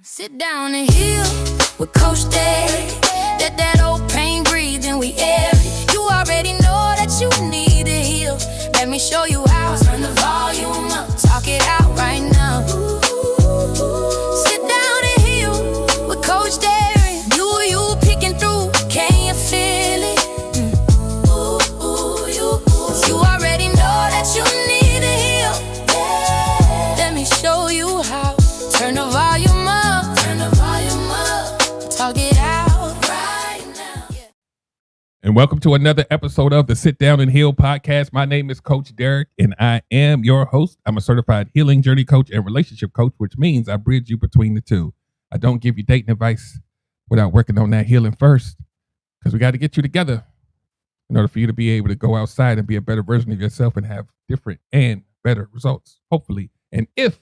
Sit down and heal with Coach Day. Let that old pain breathe and we air it. You already know that you need to heal. Let me show you how. Turn the volume up, talk it out right now. Sit down and heal with Coach Day. You picking through, can you feel it? You already know that you need to heal. Let me show you how. Turn the volume up, talk it out right now. Yeah. And welcome to another episode of the Sit Down and Heal podcast. My name is Coach Derek, and I am your host. I'm a certified healing journey coach and relationship coach, which means I bridge you between the two. I don't give you dating advice without working on that healing first, because we got to get you together in order for you to be able to go outside and be a better version of yourself and have different and better results, hopefully. And if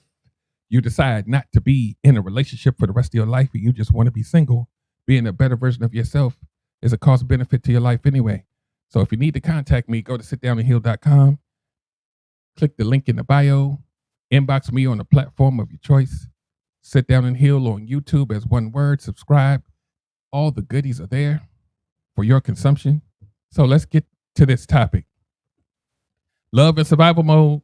you decide not to be in a relationship for the rest of your life and you just want to be single, being a better version of yourself is a cost benefit to your life anyway. So if you need to contact me, go to sitdownandheal.com, click the link in the bio, inbox me on the platform of your choice. Sit Down and Heal on YouTube as one word, subscribe. All the goodies are there for your consumption. So let's get to this topic. Love and survival mode.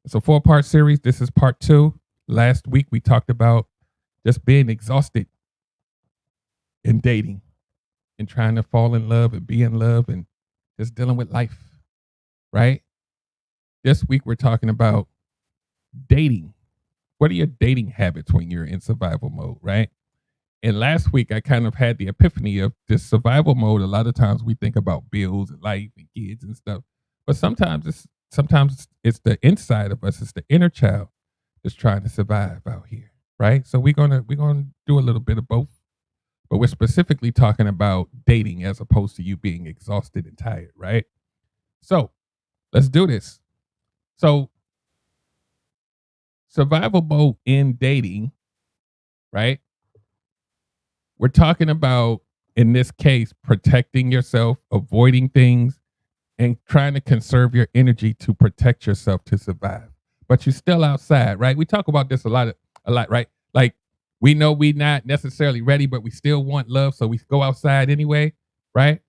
It's a 4-part series. This is part 2. Last week, we talked about just being exhausted in dating and trying to fall in love and be in love and just dealing with life, right? This week, we're talking about dating. What are your dating habits when you're in survival mode, right? And last week, I kind of had the epiphany of this survival mode. A lot of times we think about bills and life and kids and stuff, but sometimes it's the inside of us, it's the inner child that's trying to survive out here, right? So we're gonna do a little bit of both, but we're specifically talking about dating as opposed to you being exhausted and tired, right? So let's do this. So survival mode in dating, right? We're talking about, in this case, protecting yourself, avoiding things, and trying to conserve your energy to protect yourself to survive. But you're still outside, right? We talk about this a lot, right? Like, we know we're not necessarily ready, but we still want love, so we go outside anyway, right?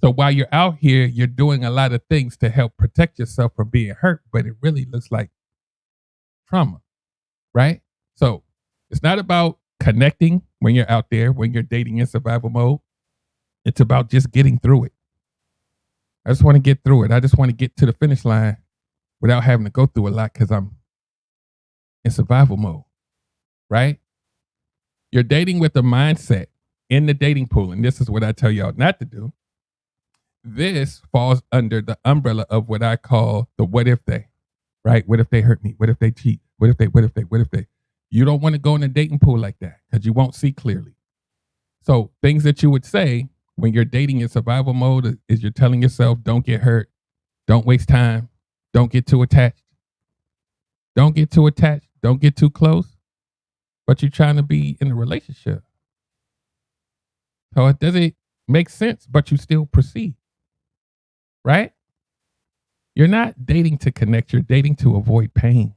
So while you're out here, you're doing a lot of things to help protect yourself from being hurt, but it really looks like trauma, right? So it's not about connecting when you're out there, when you're dating in survival mode. It's about just getting through it. I just want to get through it. I just want to get to the finish line without having to go through a lot because I'm in survival mode, right? You're dating with a mindset in the dating pool, and this is what I tell y'all not to do. This falls under the umbrella of what I call the what if they, right? What if they hurt me? What if they cheat? What if they? You don't want to go in a dating pool like that because you won't see clearly. So things that you would say when you're dating in survival mode is you're telling yourself, don't get hurt, don't waste time, don't get too attached, don't get too close, but you're trying to be in a relationship. So it doesn't make sense, but you still proceed, right? You're not dating to connect, you're dating to avoid pain.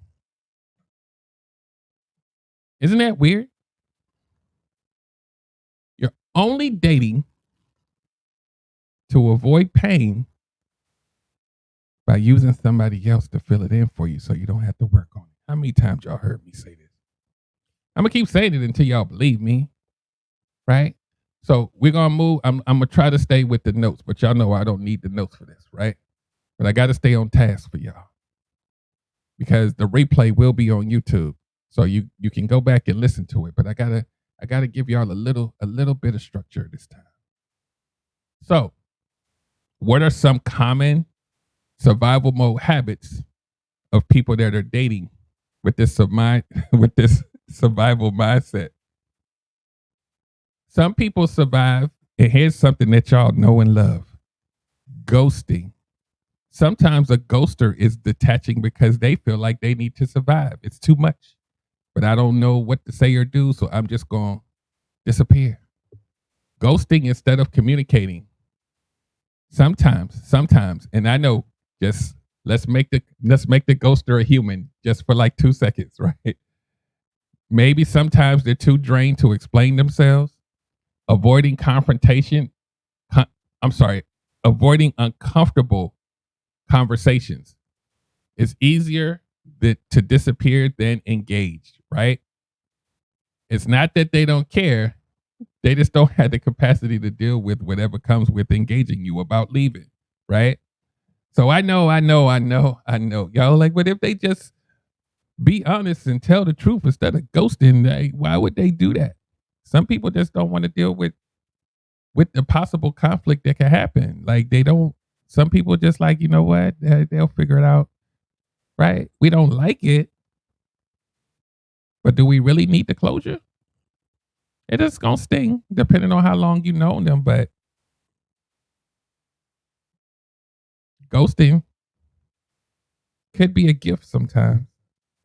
Isn't that weird? You're only dating to avoid pain by using somebody else to fill it in for you so you don't have to work on it. How many times y'all heard me say this? I'm going to keep saying it until y'all believe me, right? So we're going to move. I'm going to try to stay with the notes, but y'all know I don't need the notes for this, right? But I got to stay on task for y'all because the replay will be on YouTube. So you can go back and listen to it, but I gotta give y'all a little bit of structure this time. So, what are some common survival mode habits of people that are dating with this survival mindset? Some people survive, and here's something that y'all know and love: ghosting. Sometimes a ghoster is detaching because they feel like they need to survive. It's too much. But I don't know what to say or do, so I'm just going to disappear. Ghosting instead of communicating. Sometimes, and I know, just let's make the ghoster a human just for like 2 seconds, right? Maybe sometimes they're too drained to explain themselves, avoiding confrontation. I'm sorry, avoiding uncomfortable conversations. It's easier to disappear than engage, right? It's not that they don't care. They just don't have the capacity to deal with whatever comes with engaging you about leaving, right? So I know. Y'all like, but if they just be honest and tell the truth instead of ghosting, why would they do that? Some people just don't want to deal with the possible conflict that can happen. Like they don't. Some people just like, you know what? They'll figure it out, right? We don't like it, but do we really need the closure? It is gonna sting, depending on how long you know them. But ghosting could be a gift sometimes,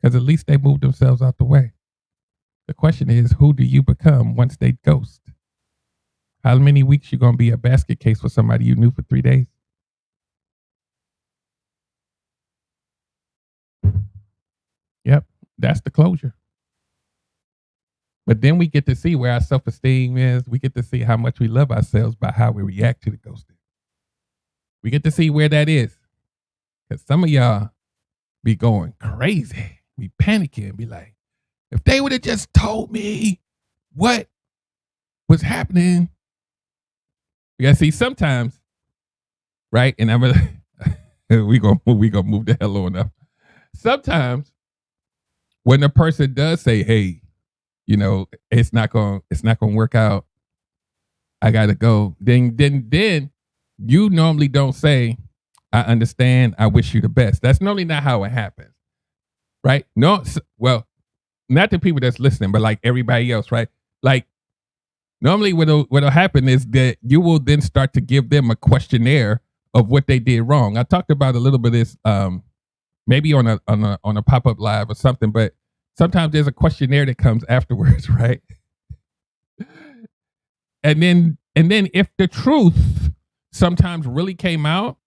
because at least they move themselves out the way. The question is, who do you become once they ghost? How many weeks you gonna be a basket case for somebody you knew for 3 days? Yep, that's the closure. But then we get to see where our self-esteem is. We get to see how much we love ourselves by how we react to the ghosting. We get to see where that is. Because some of y'all be going crazy, be panicking, be like, if they would have just told me what was happening. You gotta see sometimes, right? And I'm gonna we gonna move the hell on up. Sometimes when a person does say, hey, you know, it's not gonna work out, I gotta go, then you normally don't say, I understand, I wish you the best. That's normally not how it happens. Right? No, well, not the people that's listening, but like everybody else, right? Like normally what'll happen is that you will then start to give them a questionnaire of what they did wrong. I talked about a little bit of this maybe on a pop-up live or something, but sometimes there's a questionnaire that comes afterwards, right? And then if the truth sometimes really came out,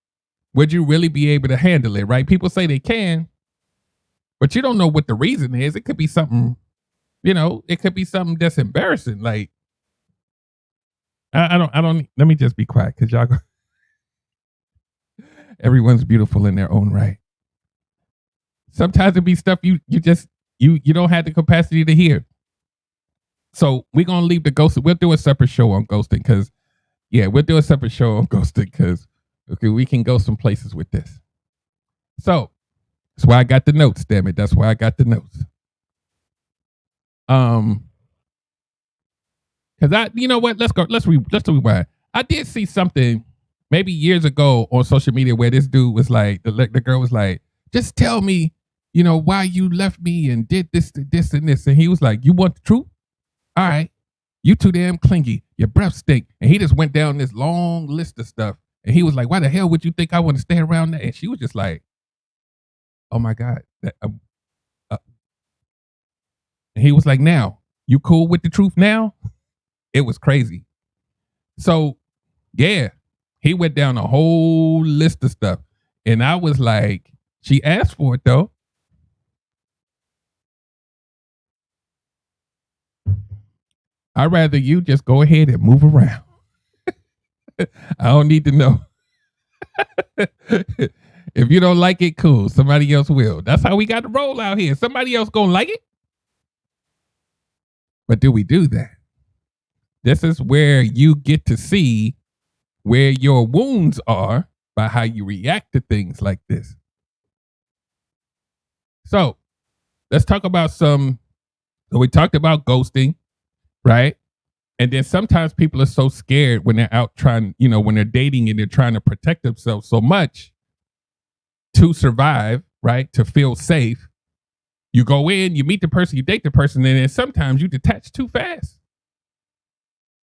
would you really be able to handle it, right? People say they can, but you don't know what the reason is. It could be something, it could be something that's embarrassing. Like, I don't, let me just be quiet because y'all everyone's beautiful in their own right. Sometimes it be stuff you don't have the capacity to hear. So we're going to leave the ghosting. We'll do a separate show on ghosting because, we'll do a separate show on ghosting because, we can go some places with this. So that's why I got the notes, damn it. That's why I got the notes. Because you know what? Let's rewind. I did see something maybe years ago on social media where this dude was like, the girl was like, just tell me, why you left me and did this, and this. And he was like, you want the truth? All right. You too damn clingy. Your breath stink. And he just went down this long list of stuff. And he was like, why the hell would you think I want to stay around that? And she was just like, oh my God. And he was like, now, you cool with the truth now? It was crazy. So, he went down a whole list of stuff. And I was like, she asked for it though. I'd rather you just go ahead and move around. I don't need to know. If you don't like it, cool. Somebody else will. That's how we got to roll out here. Somebody else gonna like it. But do we do that? This is where you get to see where your wounds are by how you react to things like this. So let's talk about so we talked about ghosting, right? And then sometimes people are so scared when they're out trying, when they're dating and they're trying to protect themselves so much to survive, right? To feel safe. You go in, you meet the person, you date the person, and then sometimes you detach too fast.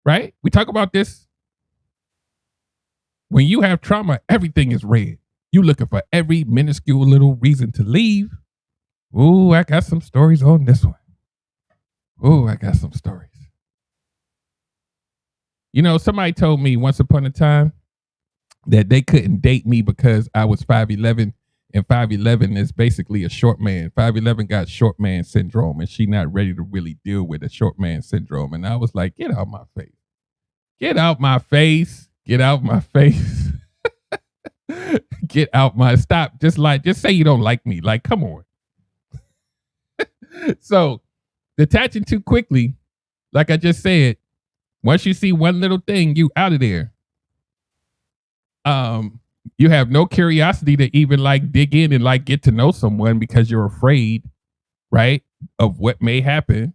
Right? We talk about this. When you have trauma, everything is red. You looking for every minuscule little reason to leave. Ooh, I got some stories on this one. Ooh, I got some stories. Somebody told me once upon a time that they couldn't date me because I was 5'11" And 5'11" is basically a short man. 5'11" got short man syndrome, and she not ready to really deal with a short man syndrome. And I was like, get out my face. Get out my face. Get out my face. Get out my stop. Just say you don't like me. Like, come on. So detaching too quickly, like I just said, once you see one little thing, you out of there. You have no curiosity to even like dig in and like get to know someone because you're afraid, right, of what may happen.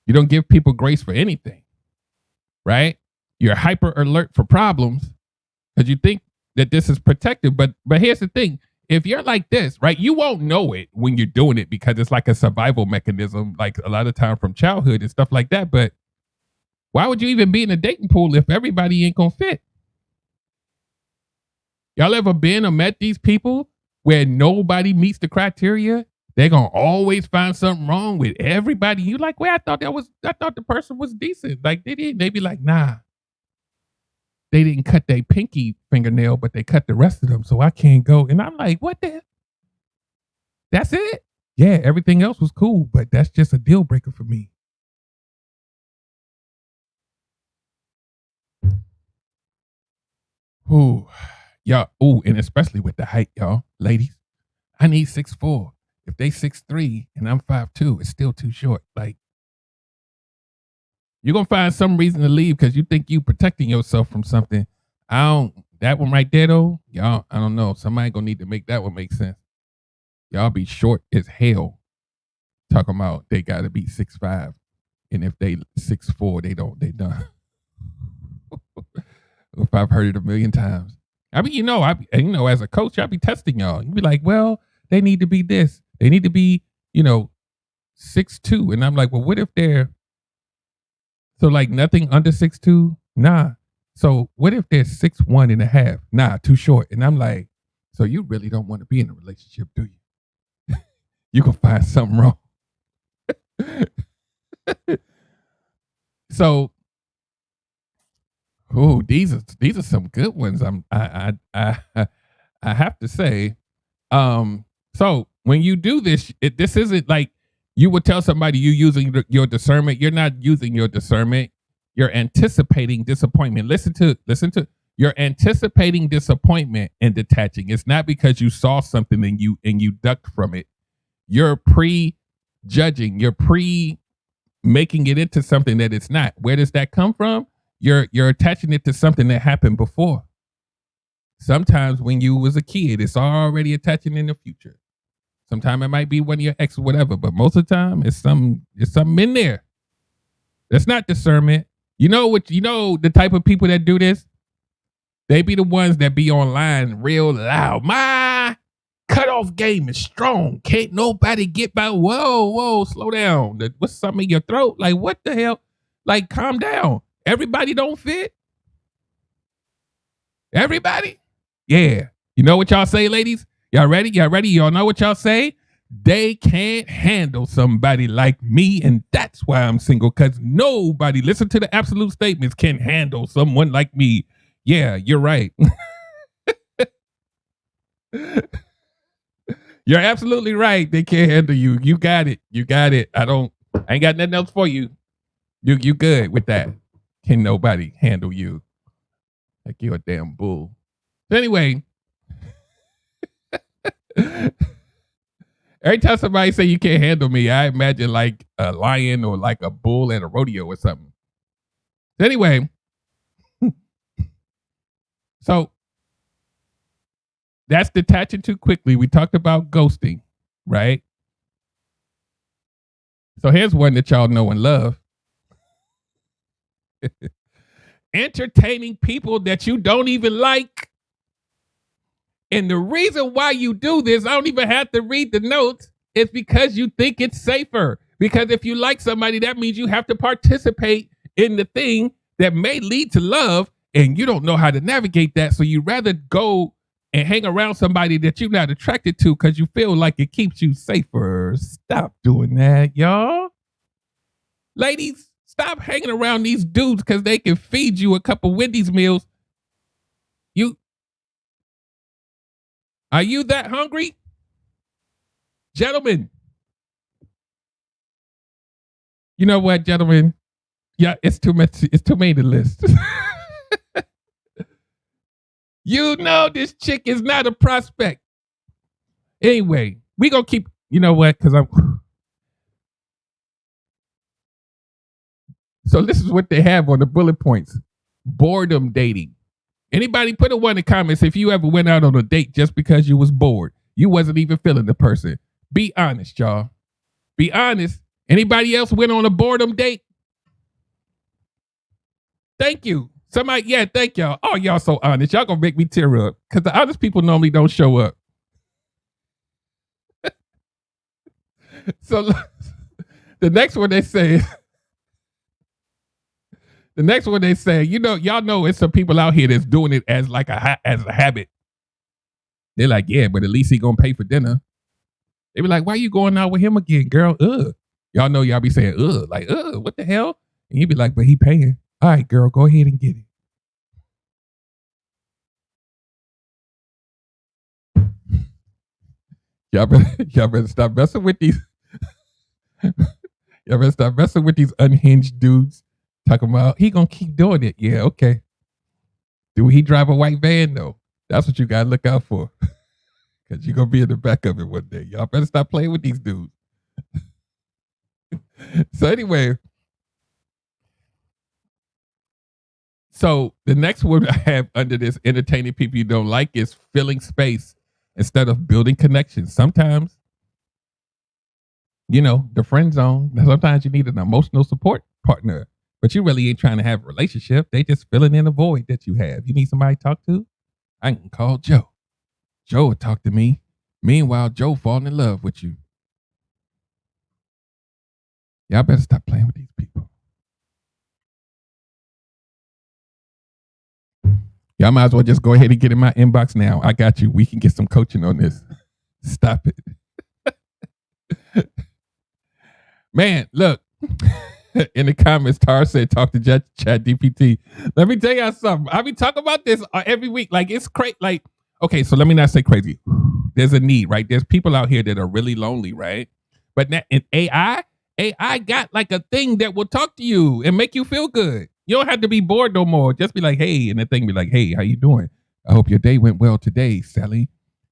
You don't give people grace for anything, right? You're hyper alert for problems because you think that this is protective. But here's the thing. If you're like this, right, you won't know it when you're doing it because it's like a survival mechanism, like a lot of time from childhood and stuff like that. But why would you even be in a dating pool if everybody ain't gonna fit? Y'all ever been or met these people where nobody meets the criteria? They're gonna always find something wrong with everybody. You like, well, I thought the person was decent. Like they be like, nah. They didn't cut their pinky fingernail, but they cut the rest of them, so I can't go. And I'm like, what the hell? That's it? Yeah, everything else was cool, but that's just a deal breaker for me. Ooh, y'all. Ooh, and especially with the height, y'all, ladies. I need 6'4". If they 6'3" and I'm 5'2", it's still too short. Like, you're gonna find some reason to leave because you think you protecting yourself from something. That one right there though, y'all, I don't know. Somebody gonna need to make that one make sense. Y'all be short as hell. Talking about they gotta be 6'5", and if they 6'4", they done. If I've heard it a million times. I mean, as a coach, I'll be testing y'all. You be like, well, they need to be this. They need to be, 6'2", and I'm like, well, what if they're so like nothing under 6'2"? Nah. So what if they're 6'1" and a half? Nah, too short. And I'm like, so you really don't want to be in a relationship, do you? You gonna find something wrong. So, these are some good ones. I have to say. So when you do this, this isn't like you would tell somebody you using your discernment. You're not using your discernment. You're anticipating disappointment. Listen to. You're anticipating disappointment and detaching. It's not because you saw something and you ducked from it. You're pre-judging. You're making it into something that it's not. Where does that come from? You're attaching it to something that happened before. Sometimes when you was a kid, it's already attaching in the future. Sometimes it might be one of your ex or whatever, but most of the time it's something in there. That's not discernment. The type of people that do this? They be the ones that be online real loud. My cutoff game is strong. Can't nobody get by. Whoa, slow down. What's something in your throat? Like, what the hell? Like, calm down. Everybody don't fit. Everybody? Yeah. You know what y'all say, ladies? Y'all ready? Y'all know what y'all say? They can't handle somebody like me, and that's why I'm single, because nobody, listen to the absolute statements, can handle someone like me. Yeah, you're right. You're absolutely right. They can't handle you. You got it. I ain't got nothing else for you. You good with that. Can nobody handle you? Like you're a damn bull. So anyway, every time somebody say you can't handle me, I imagine like a lion or like a bull at a rodeo or something. So anyway, so that's detaching too quickly. We talked about ghosting, right? So here's one that y'all know and love. Entertaining people that you don't even like. And the reason why you do this, I don't even have to read the notes, is because you think it's safer. Because if you like somebody, that means you have to participate in the thing that may lead to love, and you don't know how to navigate that. So you rather go and hang around somebody that you're not attracted to because you feel like it keeps you safer. Stop doing that, y'all. Ladies, stop hanging around these dudes because they can feed you a couple Wendy's meals. Are you that hungry? Gentlemen. You know what, gentlemen? Yeah, it's too much. It's too many to list. You know this chick is not a prospect. Anyway, we gonna keep, you know what, because I'm so this is what they have on the bullet points. Boredom dating. Anybody put a one in the comments if you ever went out on a date just because you was bored. You wasn't even feeling the person. Be honest, y'all. Be honest. Anybody else went on a boredom date? Thank you. Somebody, yeah, thank y'all. Oh, y'all so honest. Y'all gonna make me tear up. Because the honest people normally don't show up. So the next one they say, you know, y'all know it's some people out here that's doing it as like as a habit. They're like, yeah, but at least he gonna pay for dinner. They be like, why you going out with him again, girl? Y'all know y'all be saying, like, what the hell? And he be like, but he paying. All right, girl, go ahead and get it. Y'all better stop messing with these. Y'all better stop messing with these unhinged dudes. Talking about he gonna keep doing it. Yeah, okay. Do he drive a white van though? That's what you gotta look out for. Cause you're gonna be in the back of it one day. Y'all better stop playing with these dudes. So anyway. So the next word I have under this entertaining people you don't like is filling space instead of building connections. Sometimes, you know, the friend zone. Sometimes you need an emotional support partner, but you really ain't trying to have a relationship. They just filling in a void that you have. You need somebody to talk to? I can call Joe. Joe will talk to me. Meanwhile, Joe falling in love with you. Y'all better stop playing with these people. Y'all might as well just go ahead and get in my inbox now. I got you. We can get some coaching on this. Stop it. Man, look. In the comments, Tar said, talk to ChatGPT. Let me tell y'all something. I be talking about this every week. Like, it's crazy. Like, okay, so let me not say crazy. There's a need, right? There's people out here that are really lonely, right? But in AI got like a thing that will talk to you and make you feel good. You don't have to be bored no more. Just be like, hey, and the thing be like, hey, how you doing? I hope your day went well today, Sally.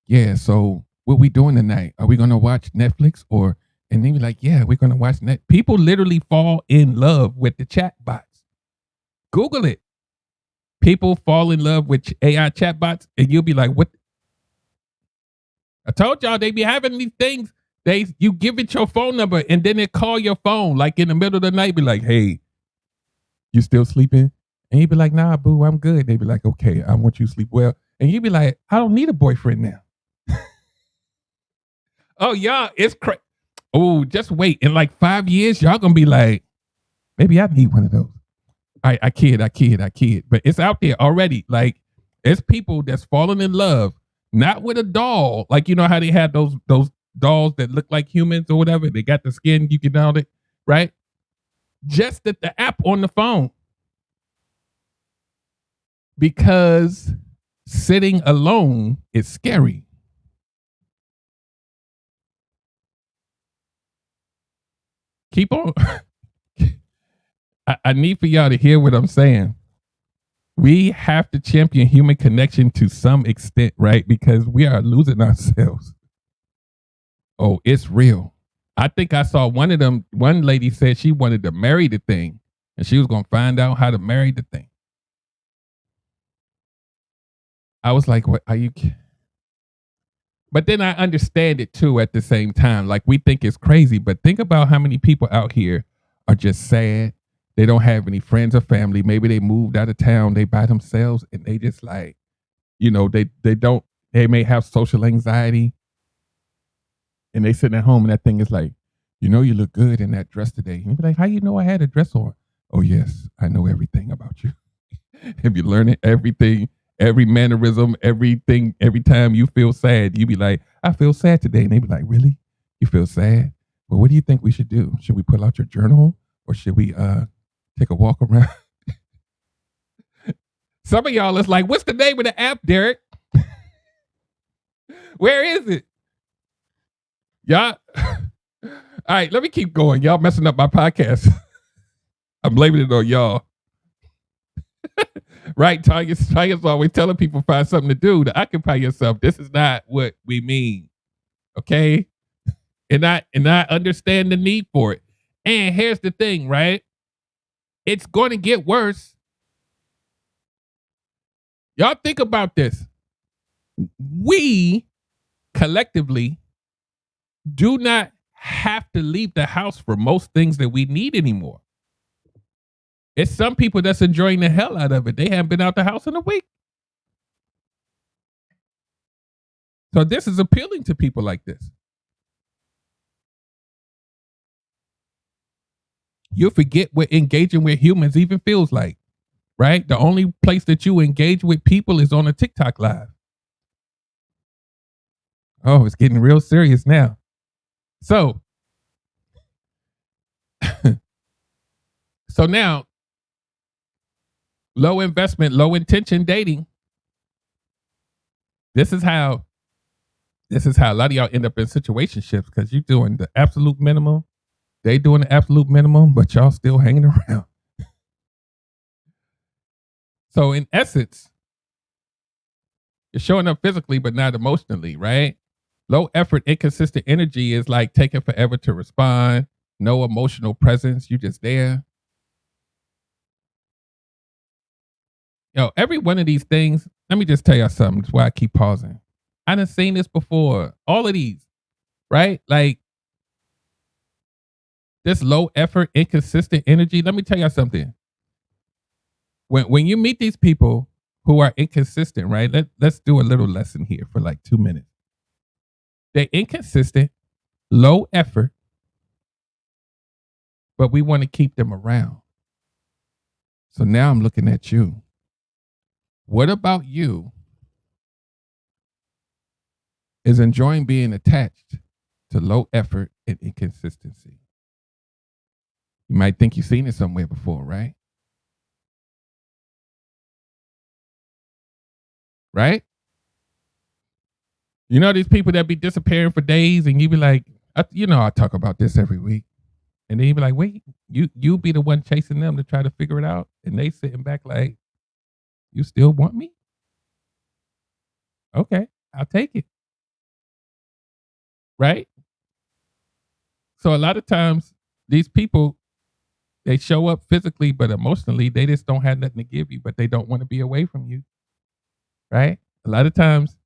Yeah, so what we doing tonight? Are we gonna watch Netflix or? And then be like, yeah, we're gonna watch Net. People literally fall in love with the chatbots. Google it. People fall in love with AI chatbots, and you'll be like, what? I told y'all they be having these things. You give it your phone number, and then they call your phone like in the middle of the night. Be like, hey, you still sleeping? And you be like, nah, boo, I'm good. They be like, okay, I want you to sleep well. And you be like, I don't need a boyfriend now. Oh, y'all, it's crazy. Oh, just wait. In like 5 years, y'all gonna be like, maybe I need one of those. I kid. But it's out there already. Like, it's people that's falling in love, not with a doll. Like, you know how they had those dolls that look like humans or whatever. They got the skin, you can down it, right? Just that the app on the phone. Because sitting alone is scary. Keep on. I need for y'all to hear what I'm saying. We have to champion human connection to some extent, right? Because we are losing ourselves. Oh, it's real. I think I saw one of them. One lady said she wanted to marry the thing and she was going to find out how to marry the thing. I was like, what are you? But then I understand it too at the same time. Like, we think it's crazy, but think about how many people out here are just sad. They don't have any friends or family. Maybe they moved out of town. They by themselves and they just like, you know, they may have social anxiety and they sitting at home and that thing is like, you know, you look good in that dress today. And you be like, how you know I had a dress on? Oh, yes, I know everything about you. If you learn it, everything, every mannerism, everything, every time you feel sad, you be like, I feel sad today. And they be like, really? You feel sad? Well, what do you think we should do? Should we pull out your journal or should we take a walk around? Some of y'all is like, what's the name of the app, Derek? Where is it? Y'all. All right, let me keep going. Y'all messing up my podcast. I'm blaming it on y'all. Right? Tanya's always telling people find something to do to occupy yourself. This is not what we mean. Okay? And I understand the need for it. And here's the thing, right? It's going to get worse. Y'all think about this. We collectively do not have to leave the house for most things that we need anymore. It's some people that's enjoying the hell out of it. They haven't been out the house in a week. So this is appealing to people like this. You forget what engaging with humans even feels like, right? The only place that you engage with people is on a TikTok live. Oh, it's getting real serious now. So, so now, low investment, low intention dating. This is how a lot of y'all end up in situationships because you're doing the absolute minimum. They doing the absolute minimum, but y'all still hanging around. So in essence, you're showing up physically, but not emotionally, right? Low effort, inconsistent energy is like taking forever to respond. No emotional presence. You just there. Every one of these things, let me just tell y'all something. That's why I keep pausing. I done seen this before. All of these, right? Like this low effort, inconsistent energy. Let me tell y'all something. When you meet these people who are inconsistent, right? Let's do a little lesson here for like 2 minutes. They're inconsistent, low effort, but we want to keep them around. So now I'm looking at you. What about you is enjoying being attached to low effort and inconsistency? You might think you've seen it somewhere before, right? Right? You know these people that be disappearing for days and you be like, I talk about this every week. And then you be like, wait, you be the one chasing them to try to figure it out. And they sitting back like, you still want me? Okay, I'll take it. Right? So a lot of times these people, they show up physically, but emotionally, they just don't have nothing to give you, but they don't want to be away from you. Right? A lot of times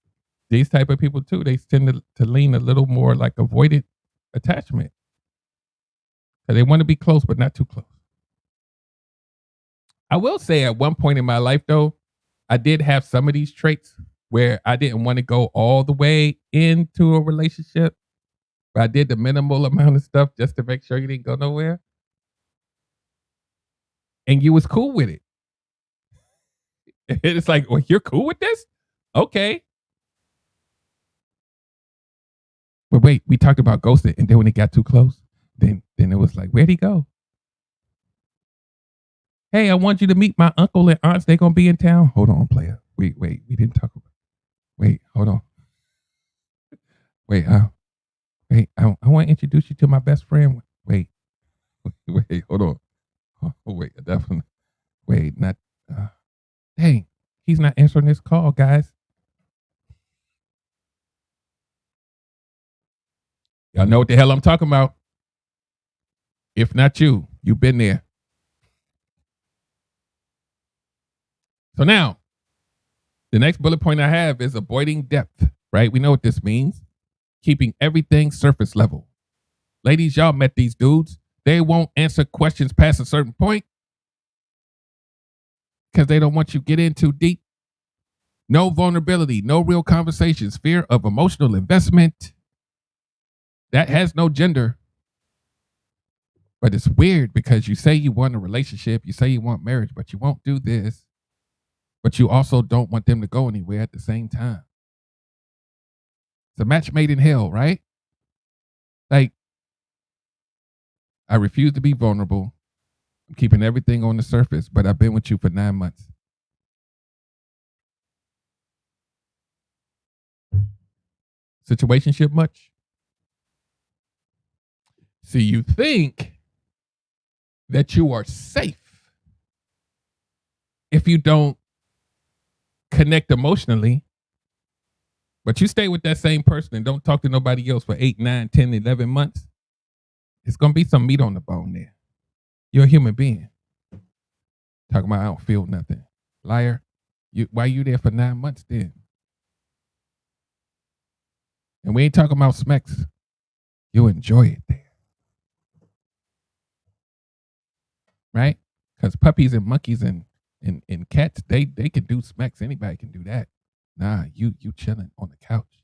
these type of people too, they tend to lean a little more like avoidant attachment. So they want to be close, but not too close. I will say at one point in my life though, I did have some of these traits where I didn't want to go all the way into a relationship, but I did the minimal amount of stuff just to make sure you didn't go nowhere. And you was cool with it. It's like, well, you're cool with this? Okay. But wait, we talked about ghosting, and then when it got too close, then it was like, where'd he go? Hey, I want you to meet my uncle and aunts. They're gonna be in town. Hold on, player. Wait, we didn't talk about. Wait, hold on. Wait, I want to introduce you to my best friend. Wait, hold on. Oh, wait, definitely. Wait, not. Dang, he's not answering this call, guys. Y'all know what the hell I'm talking about. If not you, you've been there. So now, the next bullet point I have is avoiding depth, right? We know what this means. Keeping everything surface level. Ladies, y'all met these dudes. They won't answer questions past a certain point because they don't want you to get in too deep. No vulnerability, no real conversations, fear of emotional investment. That has no gender. But it's weird because you say you want a relationship, you say you want marriage, but you won't do this. But you also don't want them to go anywhere at the same time. It's a match made in hell, right? Like, I refuse to be vulnerable. I'm keeping everything on the surface, but I've been with you for 9 months. situationship much? See, you think that you are safe if you don't connect emotionally, but you stay with that same person and don't talk to nobody else for 8, 9, 10, 11 months, it's going to be some meat on the bone there. You're a human being. Talking about I don't feel nothing. Liar. Why you there for 9 months then? And we ain't talking about smacks. You'll enjoy it there. Right? Because puppies and monkeys and cats, they can do smacks. Anybody can do that. Nah, you chilling on the couch.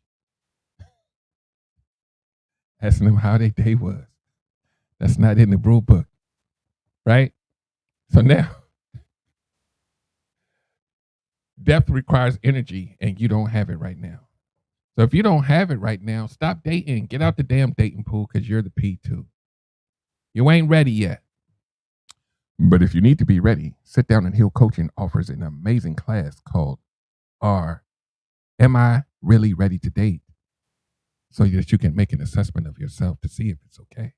Asking them how their day was. That's not in the rule book. Right? So now, depth requires energy and you don't have it right now. So if you don't have it right now, stop dating. Get out the damn dating pool because you're the P2. You ain't ready yet. But if you need to be ready, Sit Down and Heal Coaching offers an amazing class called Am I Really Ready to Date? So that you can make an assessment of yourself to see if it's okay.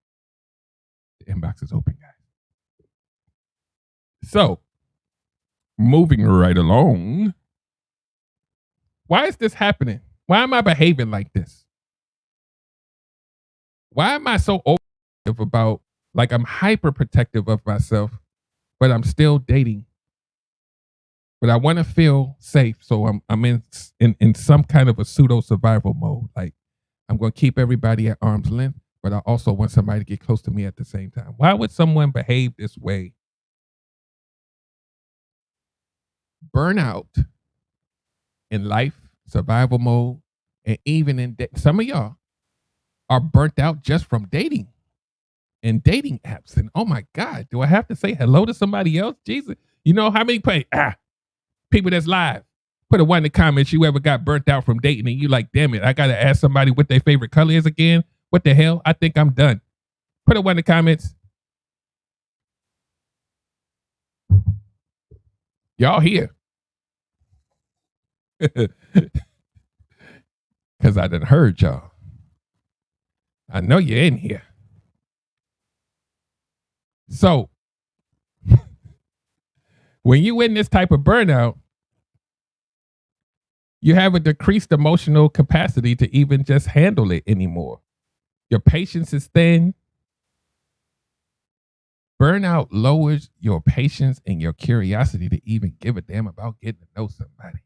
The inbox is open, guys. So, moving right along, why is this happening? Why am I behaving like this? Why am I so overprotective about, like I'm hyper protective of myself, but I'm still dating? But I want to feel safe, so I'm in some kind of a pseudo survival mode. Like I'm going to keep everybody at arm's length, but I also want somebody to get close to me at the same time. Why would someone behave this way? Burnout in life, survival mode, and even in some of y'all are burnt out just from dating and dating apps. And oh my God, do I have to say hello to somebody else? Jesus, you know how many people that's live? Put a one in the comments. You ever got burnt out from dating and you like, damn it, I got to ask somebody what their favorite color is again? What the hell? I think I'm done. Put a one in the comments. Y'all here. Because I done heard y'all. I know you're in here. So, when you in this type of burnout, you have a decreased emotional capacity to even just handle it anymore. Your patience is thin. Burnout lowers your patience and your curiosity to even give a damn about getting to know somebody.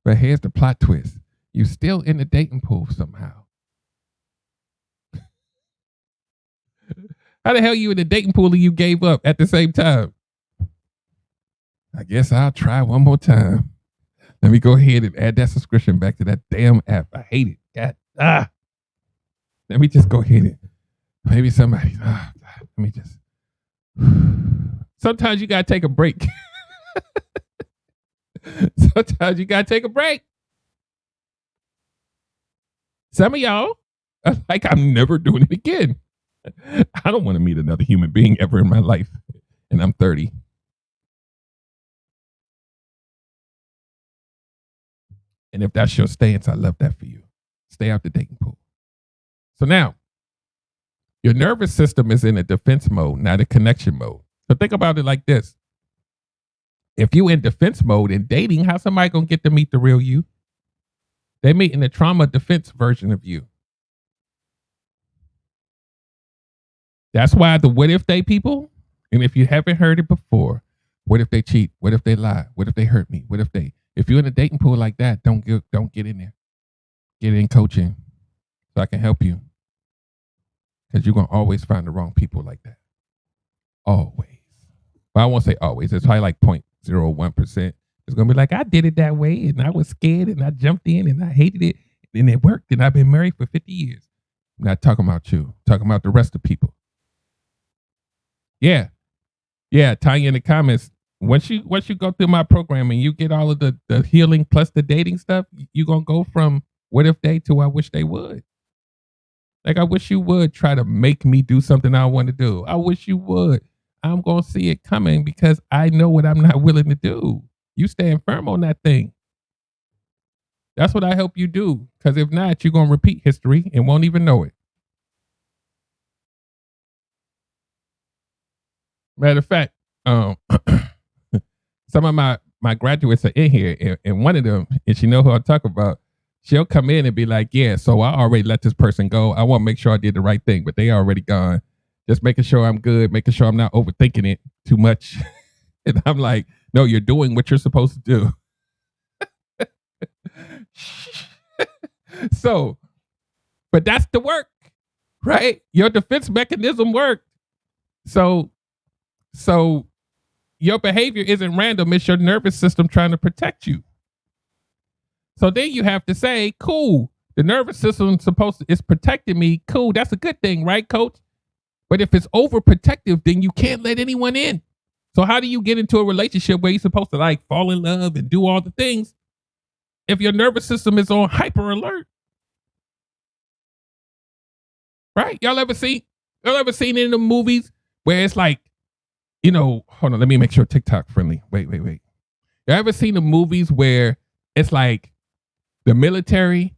But here's the plot twist. You're still in the dating pool somehow. How the hell you in the dating pool and you gave up at the same time? I guess I'll try one more time. Let me go ahead and add that subscription back to that damn app. I hate it. God, Let me just go ahead and maybe somebody. Let me just. Sometimes you gotta take a break. Sometimes you gotta take a break. Some of y'all are like, I'm never doing it again. I don't want to meet another human being ever in my life, and I'm 30. And if that's your stance, I love that for you. Stay out the dating pool. So now, your nervous system is in a defense mode, not a connection mode. So think about it like this. If you in defense mode in dating, how's somebody going to get to meet the real you? They meet in the trauma defense version of you. That's why the what if they people, and if you haven't heard it before, what if they cheat? What if they lie? What if they hurt me? If you're in a dating pool like that, don't get in there. Get in coaching so I can help you. Because you're going to always find the wrong people like that. Always. But I won't say always. It's probably like 0.01%. It's going to be like, I did it that way and I was scared and I jumped in and I hated it and it worked and I've been married for 50 years. I'm not talking about you. I'm talking about the rest of people. Yeah. Yeah. Tanya in the comments. Once you go through my program and you get all of the healing plus the dating stuff, you're going to go from what if they to I wish they would. Like, I wish you would try to make me do something I want to do. I wish you would. I'm going to see it coming because I know what I'm not willing to do. You stand firm on that thing. That's what I hope you do. Because if not, you're going to repeat history and won't even know it. Matter of fact, some of my graduates are in here, and one of them, and she know who I talk about. She'll come in and be like, "Yeah, so I already let this person go. I want to make sure I did the right thing, but they already gone. Just making sure I'm good, making sure I'm not overthinking it too much." And I'm like, "No, you're doing what you're supposed to do." So, but that's the work, right? Your defense mechanism worked. So your behavior isn't random. It's your nervous system trying to protect you. So then you have to say, cool, the nervous system is protecting me. Cool, that's a good thing, right, coach? But if it's overprotective, then you can't let anyone in. So how do you get into a relationship where you're supposed to like fall in love and do all the things if your nervous system is on hyper alert? Right? Y'all ever seen it in the movies where it's like, hold on, let me make sure TikTok friendly. Wait. You ever seen the movies where it's like the military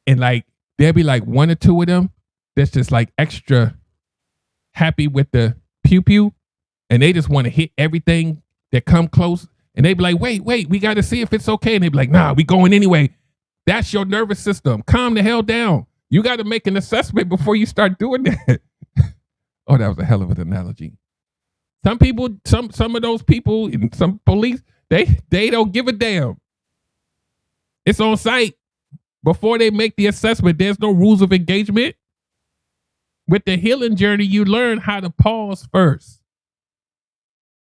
and like there'll be like one or two of them that's just like extra happy with the pew pew and they just want to hit everything that come close and they be like, wait, we got to see if it's okay. And they be like, nah, we going anyway. That's your nervous system. Calm the hell down. You got to make an assessment before you start doing that. Oh, that was a hell of an analogy. Some people, some of those people and some police, they don't give a damn. It's on site. Before they make the assessment, there's no rules of engagement. With the healing journey, you learn how to pause first.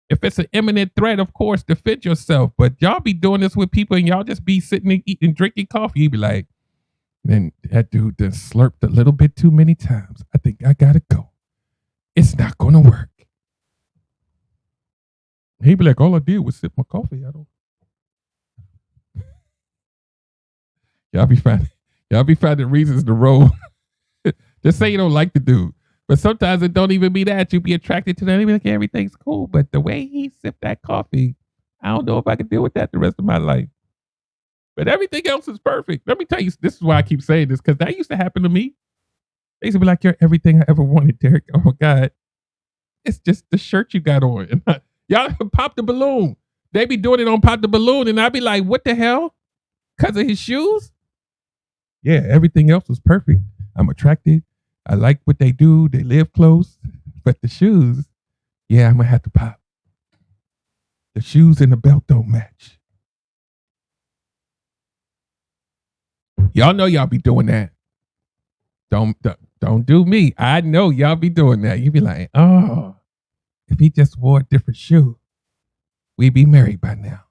If it's an imminent threat, of course, defend yourself. But y'all be doing this with people and y'all just be sitting and eating, drinking coffee. You be like, man, that dude just slurped a little bit too many times. I think I gotta go. It's not gonna work. He'd be like, all I did was sip my coffee. Y'all be finding reasons to roll. Just say you don't like the dude. But sometimes it don't even be that. You be attracted to that. You be like, yeah, everything's cool. But the way he sipped that coffee, I don't know if I could deal with that the rest of my life. But everything else is perfect. Let me tell you, this is why I keep saying this, because that used to happen to me. They used to be like, you're everything I ever wanted, Derek. Oh, my God. It's just the shirt you got on. Y'all pop the balloon. They be doing it on Pop the Balloon, and I be like, what the hell? Because of his shoes? Yeah, everything else was perfect. I'm attracted. I like what they do. They live close. But the shoes, yeah, I'm going to have to pop. The shoes and the belt don't match. Y'all know y'all be doing that. Don't do me. I know y'all be doing that. You be like, oh, if he just wore a different shoe, we'd be married by now.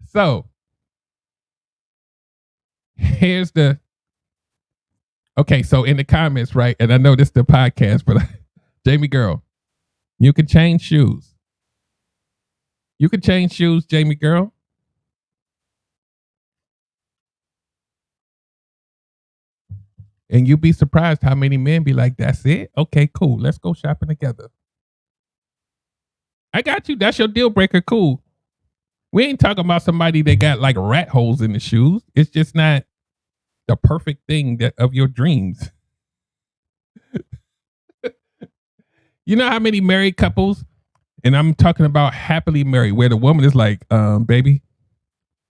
So, here's the, okay, so in the comments, right, and I know this is the podcast, but Jamie girl, you can change shoes. You can change shoes, Jamie girl. And you'd be surprised how many men be like, that's it? Okay, cool. Let's go shopping together. I got you. That's your deal breaker. Cool. We ain't talking about somebody that got like rat holes in the shoes. It's just not the perfect thing of your dreams. You know how many married couples, and I'm talking about happily married, where the woman is like, baby,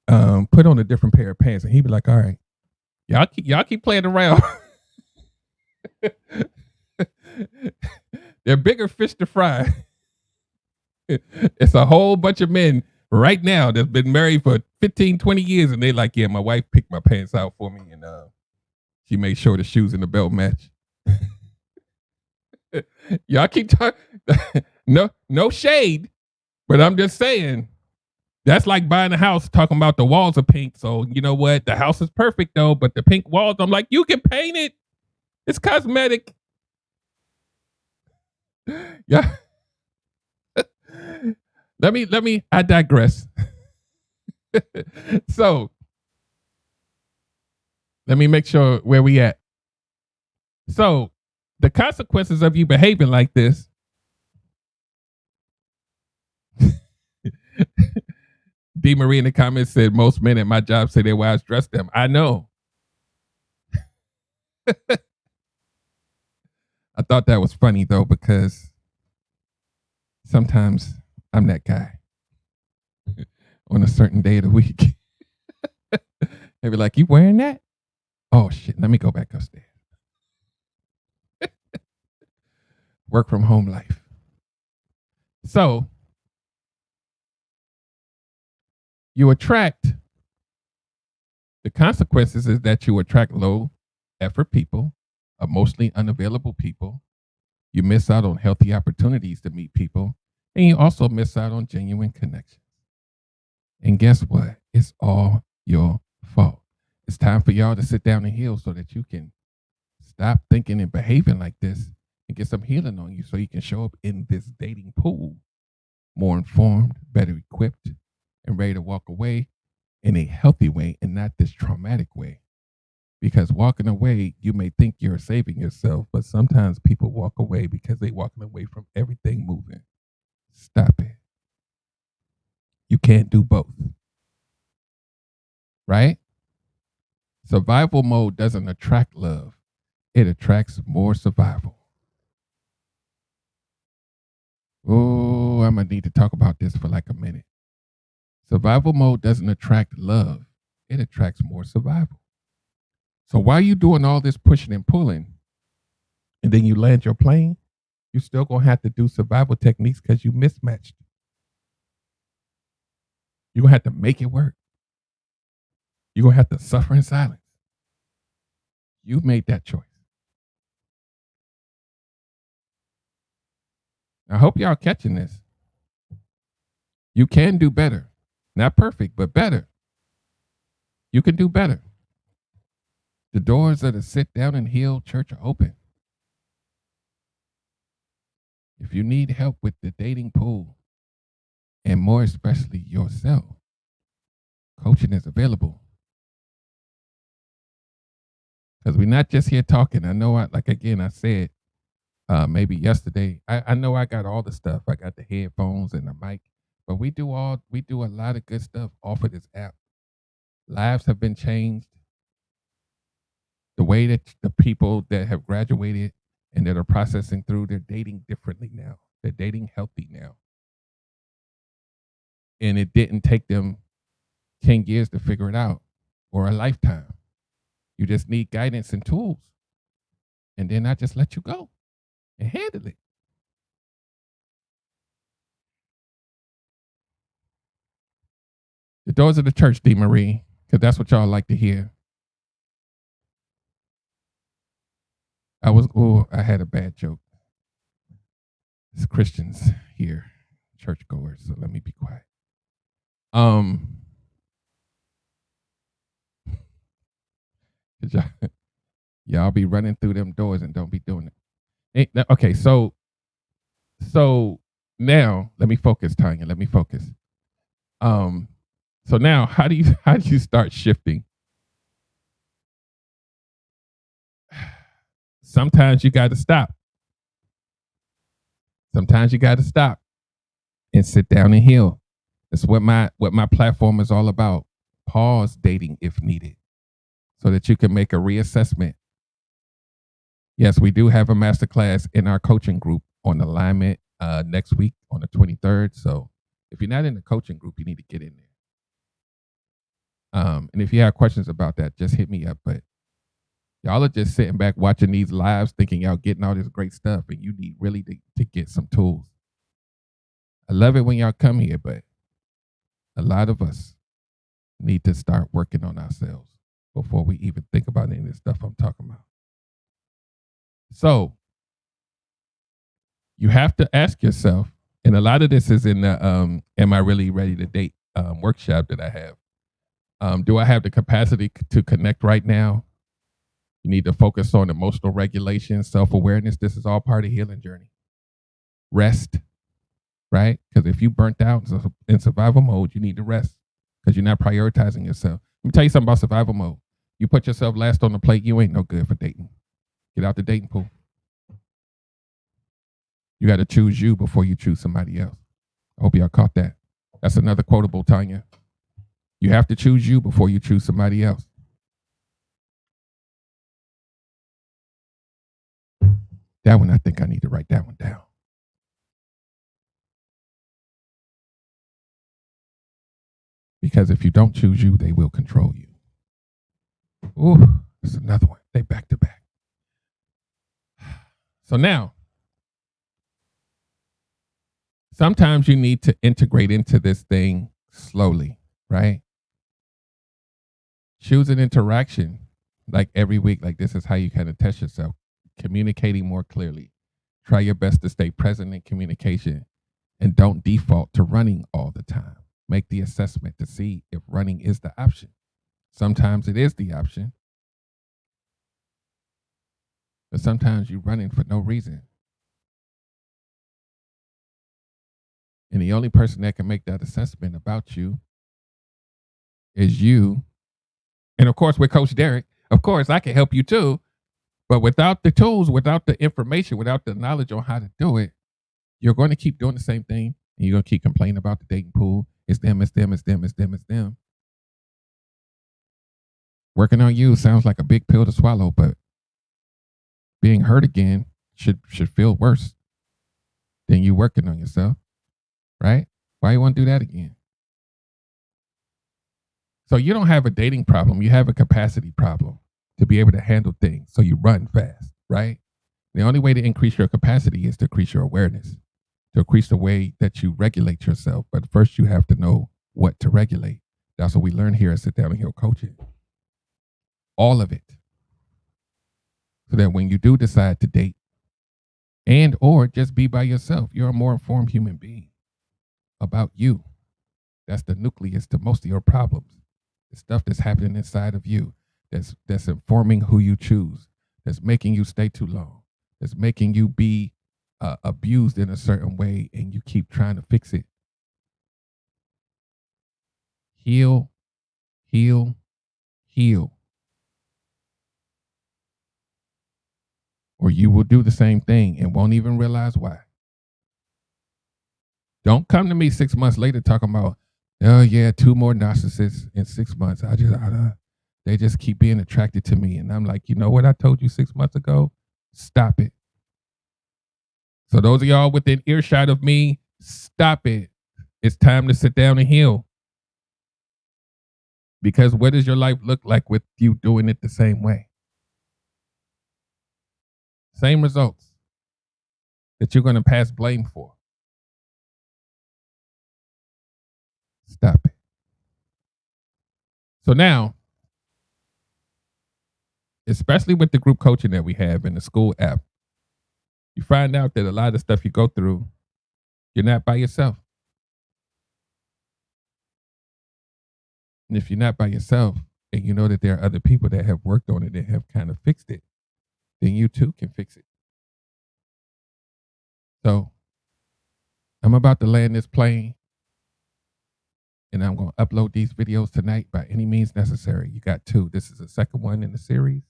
put on a different pair of pants. And he'd be like, all right, y'all keep playing around. They're bigger fish to fry. It's a whole bunch of men right now that's been married for 15, 20 years. And they like, yeah, my wife picked my pants out for me. And she made sure the shoes and the belt match. Y'all keep talking. No shade. But I'm just saying, that's like buying a house, talking about the walls are pink. So you know what? The house is perfect though, but the pink walls, I'm like, you can paint it. It's cosmetic. Yeah. I digress. So let me make sure where we at. So the consequences of you behaving like this D. Marie in the comments said, most men at my job say their wives dress them. I know. I thought that was funny, though, because sometimes I'm that guy on a certain day of the week. They be like, you wearing that? Oh, shit. Let me go back upstairs. Work from home life. So you attract, the consequences is that you attract low effort people, emotionally unavailable people. You miss out on healthy opportunities to meet people, and you also miss out on genuine connections. And guess what? It's all your fault. It's time for y'all to sit down and heal so that you can stop thinking and behaving like this and get some healing on you so you can show up in this dating pool more informed, better equipped, and ready to walk away in a healthy way and not this traumatic way. Because walking away, you may think you're saving yourself, but sometimes people walk away because they're walking away from everything moving. Stop it. You can't do both. Right? Survival mode doesn't attract love. It attracts more survival. Oh, I'm going to need to talk about this for like a minute. Survival mode doesn't attract love. It attracts more survival. So while you doing all this pushing and pulling, and then you land your plane, you're still going to have to do survival techniques because you mismatched. You're going to have to make it work. You're going to have to suffer in silence. You made that choice. I hope y'all catching this. You can do better. Not perfect, but better. You can do better. The doors of the Sit Down and Heal Church are open. If you need help with the dating pool, and more especially yourself, coaching is available. Because we're not just here talking. I know, I said maybe yesterday, I know I got all the stuff. I got the headphones and the mic, but we do a lot of good stuff off of this app. Lives have been changed. The way that the people that have graduated and that are processing through, they're dating differently now. They're dating healthy now. And it didn't take them 10 years to figure it out or a lifetime. You just need guidance and tools. And then I just let you go and handle it. The doors of the church, D. Marie, because that's what y'all like to hear. I had a bad joke. It's Christians here, churchgoers, so let me be quiet. Y'all be running through them doors and don't be doing it. Okay, so now let me focus, Tanya. Let me focus. So now how do you start shifting? Sometimes you got to stop. Sometimes you got to stop and sit down and heal. That's what my platform is all about. Pause dating if needed, so that you can make a reassessment. Yes, we do have a masterclass in our coaching group on alignment next week on the 23rd. So if you're not in the coaching group, you need to get in there. And if you have questions about that, just hit me up. But y'all are just sitting back watching these lives thinking y'all getting all this great stuff, and you need really to get some tools. I love it when y'all come here, but a lot of us need to start working on ourselves before we even think about any of this stuff I'm talking about. So you have to ask yourself, and a lot of this is in the Am I Really Ready to Date workshop that I have. Do I have the capacity to connect right now? You need to focus on emotional regulation, self-awareness. This is all part of the healing journey. Rest, right? Because if you burnt out in survival mode, you need to rest because you're not prioritizing yourself. Let me tell you something about survival mode. You put yourself last on the plate, you ain't no good for dating. Get out the dating pool. You got to choose you before you choose somebody else. I hope y'all caught that. That's another quotable, Tanya. You have to choose you before you choose somebody else. That one, I think I need to write that one down. Because if you don't choose you, they will control you. Ooh, that's another one. They back to back. So now, sometimes you need to integrate into this thing slowly, right? Choose an interaction like every week. Like this is how you kind of test yourself. Communicating more clearly. Try your best to stay present in communication and don't default to running all the time. Make the assessment to see if running is the option. Sometimes it is the option, but sometimes you're running for no reason. And the only person that can make that assessment about you is you. And of course, with Coach Derek, of course, I can help you too. But without the tools, without the information, without the knowledge on how to do it, you're going to keep doing the same thing. And you're going to keep complaining about the dating pool. It's them, it's them, it's them, it's them, it's them. Working on you sounds like a big pill to swallow, but being hurt again should feel worse than you working on yourself, right? Why you want to do that again? So you don't have a dating problem. You have a capacity problem to be able to handle things. So you run fast, right? The only way to increase your capacity is to increase your awareness, to increase the way that you regulate yourself. But first you have to know what to regulate. That's what we learn here at Sit Down and Heal Coaching. All of it. So that when you do decide to date and or just be by yourself, you're a more informed human being about you. That's the nucleus to most of your problems. The stuff that's happening inside of you, that's informing who you choose, that's making you stay too long, that's making you be abused in a certain way, and you keep trying to fix it. Heal, heal, heal. Or you will do the same thing and won't even realize why. Don't come to me 6 months later talking about, oh yeah, 2 more narcissists in 6 months. They just keep being attracted to me. And I'm like, you know what I told you 6 months ago? Stop it. So those of y'all within earshot of me, stop it. It's time to sit down and heal. Because what does your life look like with you doing it the same way? Same results that you're going to pass blame for. Stop it. So now, especially with the group coaching that we have in the school app, you find out that a lot of the stuff you go through, you're not by yourself. And if you're not by yourself and you know that there are other people that have worked on it and have kind of fixed it, then you too can fix it. So I'm about to land this plane and I'm going to upload these videos tonight by any means necessary. You got 2. This is the second one in the series.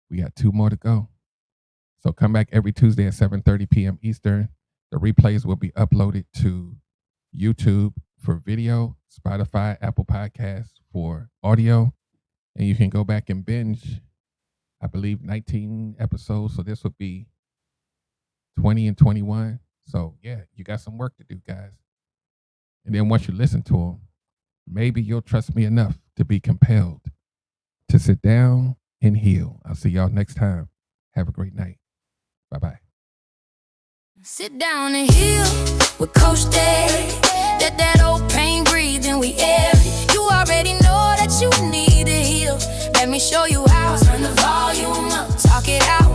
We got 2 more to go. So come back every Tuesday at 7:30 p.m. Eastern. The replays will be uploaded to YouTube for video, Spotify, Apple Podcasts for audio, and you can go back and binge, I believe, 19 episodes. So this would be 20 and 21. So yeah, you got some work to do, guys. And then once you listen to them, maybe you'll trust me enough to be compelled to sit down and heal. I'll see y'all next time. Have a great night. Bye-bye. Sit down and heal with Coach Derek. Let that old pain breathe and we air it. You already know that you need to heal. Let me show you how. Turn the volume up, talk it out.